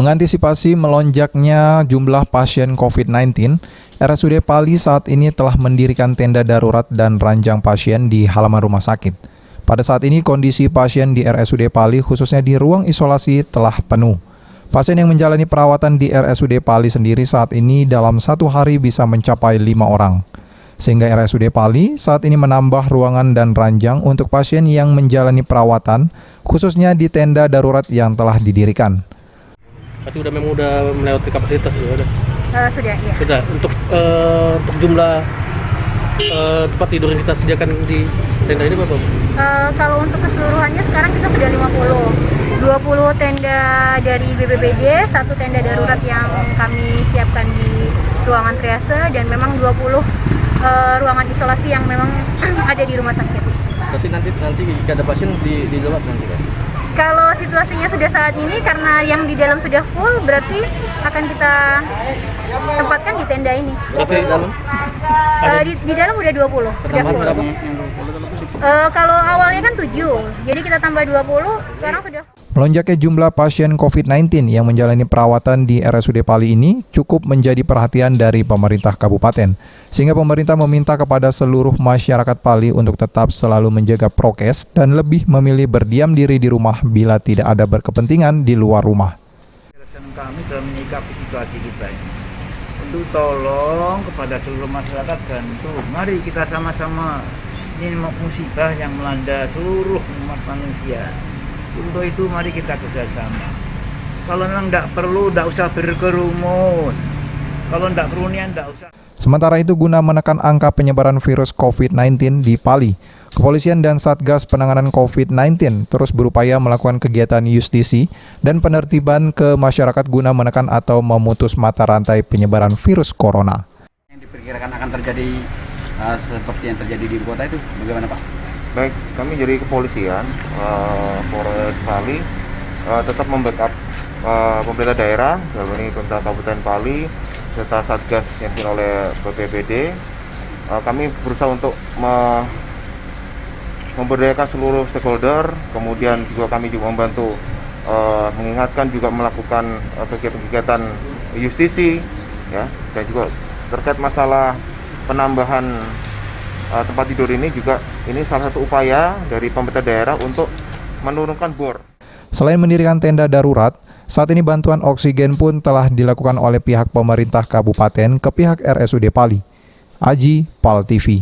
Mengantisipasi melonjaknya jumlah pasien COVID-19, RSUD Pali saat ini telah mendirikan tenda darurat dan ranjang pasien di halaman rumah sakit. Pada saat ini kondisi pasien di RSUD Pali khususnya di ruang isolasi telah penuh. Pasien yang menjalani perawatan di RSUD Pali sendiri saat ini dalam satu hari bisa mencapai 5 orang. Sehingga RSUD Pali saat ini menambah ruangan dan ranjang untuk pasien yang menjalani perawatan, khususnya di tenda darurat yang telah didirikan. Berarti memang udah melewati kapasitas sudah? Sudah, iya. Sudah. Untuk jumlah tempat tidur yang kita sediakan di tenda ini berapa? Kalau untuk keseluruhannya sekarang kita sudah 50. 20 tenda dari BPBD, 1 tenda darurat yang kami siapkan di ruangan triase, dan memang 20 ruangan isolasi yang memang ada di rumah sakit. Berarti nanti jika ada pasien di luar nanti kan? Kalau situasinya sudah saat ini, karena yang di dalam sudah full, berarti akan kita tempatkan di tenda ini. Berarti di dalam? Di dalam udah 20, sudah full. Kalau awalnya kan 7, jadi kita tambah 20, sekarang sudah. Melonjaknya jumlah pasien COVID-19 yang menjalani perawatan di RSUD Pali ini cukup menjadi perhatian dari pemerintah kabupaten, sehingga pemerintah meminta kepada seluruh masyarakat Pali untuk tetap selalu menjaga prokes dan lebih memilih berdiam diri di rumah bila tidak ada berkepentingan di luar rumah. Kami dalam menyikapi situasi kita ini, untuk tolong kepada seluruh masyarakat bantu. Mari kita sama-sama, ini musibah yang melanda seluruh umat manusia. Untuk itu mari kita kerjasama. Kalau memang tidak perlu, tidak usah berkerumun. Kalau tidak perlu, tidak usah. Sementara itu, guna menekan angka penyebaran virus COVID-19 di Pali, Kepolisian dan Satgas Penanganan COVID-19 terus berupaya melakukan kegiatan justisi dan penertiban ke masyarakat guna menekan atau memutus mata rantai penyebaran virus corona. Yang diperkirakan akan terjadi seperti yang terjadi di ibu kota itu, bagaimana Pak? Baik, kami dari kepolisian Polres Pali tetap membackup pemerintah daerah, dalam ini pemerintah Kabupaten Pali serta Satgas yang dipimpin oleh BPBD. Kami berusaha untuk memberdayakan seluruh stakeholder, kemudian juga kami juga membantu mengingatkan, juga melakukan kegiatan-kegiatan justisi, ya, dan juga terkait masalah penambahan tempat tidur ini juga ini salah satu upaya dari pemerintah daerah untuk menurunkan bor. Selain mendirikan tenda darurat, saat ini bantuan oksigen pun telah dilakukan oleh pihak pemerintah kabupaten ke pihak RSUD Pali. Aji, Pal TV.